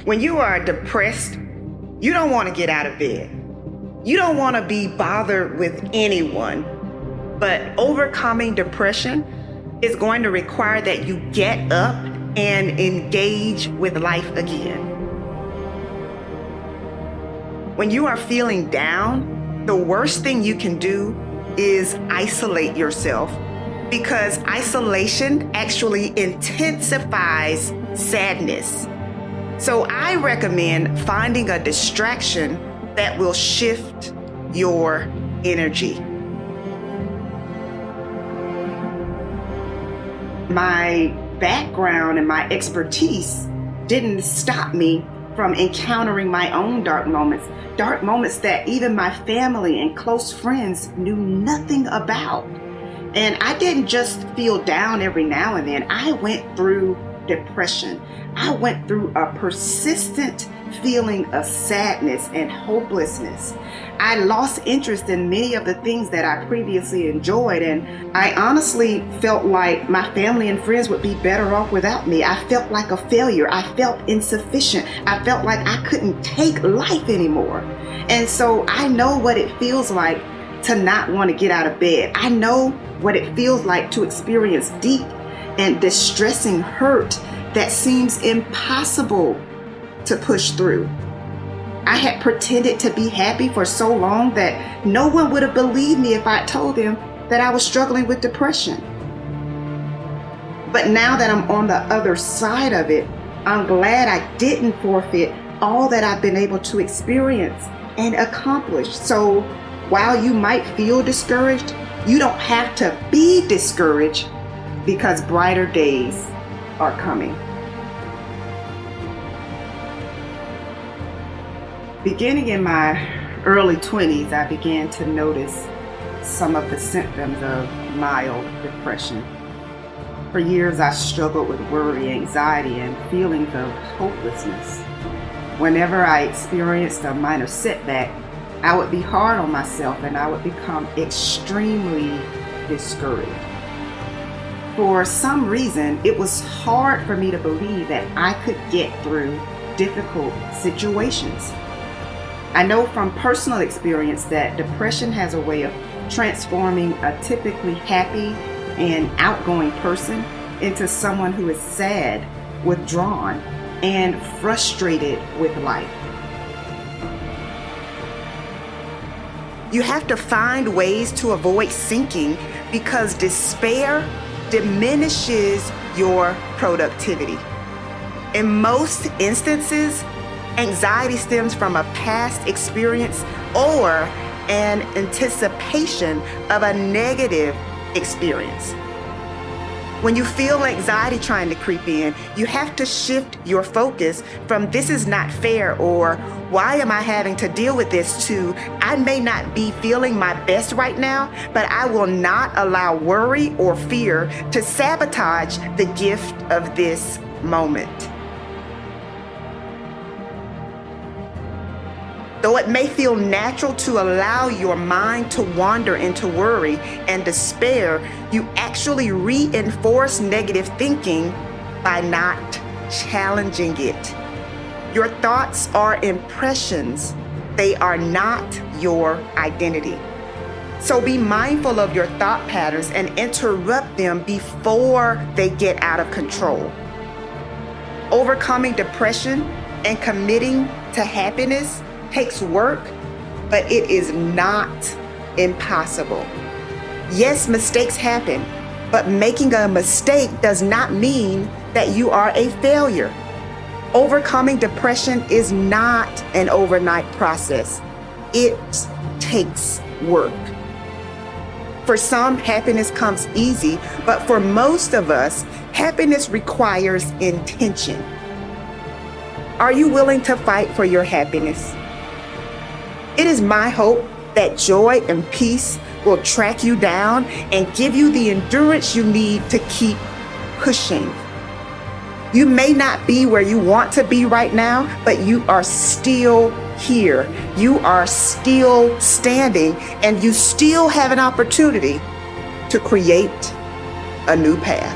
When you are depressed, you don't want to get out of bed. You don't want to be bothered with anyone. But overcoming depression is going to require that you get up and engage with life again. When you are feeling down, the worst thing you can do is isolate yourself, because isolation actually intensifies sadness. So I recommend finding a distraction that will shift your energy. My background and my expertise didn't stop me from encountering my own dark moments that even my family and close friends knew nothing about. And I didn't just feel down every now and then. I went through depression. I went through a persistent feeling of sadness and hopelessness. I lost interest in many of the things that I previously enjoyed, and I honestly felt like my family and friends would be better off without me. I felt like a failure. I felt insufficient. I felt like I couldn't take life anymore. And so I know what it feels like to not want to get out of bed. I know what it feels like to experience deep and distressing hurt that seems impossible to push through. I had pretended to be happy for so long that no one would have believed me if I told them that I was struggling with depression. But now that I'm on the other side of it, I'm glad I didn't forfeit all that I've been able to experience and accomplish. So while you might feel discouraged, you don't have to be discouraged, because brighter days are coming. Beginning in my early 20s, I began to notice some of the symptoms of mild depression. For years, I struggled with worry, anxiety, and feelings of hopelessness. Whenever I experienced a minor setback, I would be hard on myself and I would become extremely discouraged. For some reason, it was hard for me to believe that I could get through difficult situations. I know from personal experience that depression has a way of transforming a typically happy and outgoing person into someone who is sad, withdrawn, and frustrated with life. You have to find ways to avoid sinking, because despair diminishes your productivity. In most instances, anxiety stems from a past experience or an anticipation of a negative experience. When you feel anxiety trying to creep in, you have to shift your focus from "this is not fair" or "why am I having to deal with this" to "I may not be feeling my best right now, but I will not allow worry or fear to sabotage the gift of this moment." Though it may feel natural to allow your mind to wander into worry and despair, you actually reinforce negative thinking by not challenging it. Your thoughts are impressions. They are not your identity. So be mindful of your thought patterns and interrupt them before they get out of control. Overcoming depression and committing to happiness takes work, but it is not impossible. Yes, mistakes happen, but making a mistake does not mean that you are a failure. Overcoming depression is not an overnight process. It takes work. For some, happiness comes easy, but for most of us, happiness requires intention. Are you willing to fight for your happiness? It is my hope that joy and peace will track you down and give you the endurance you need to keep pushing. You may not be where you want to be right now, but you are still here. You are still standing, and you still have an opportunity to create a new path.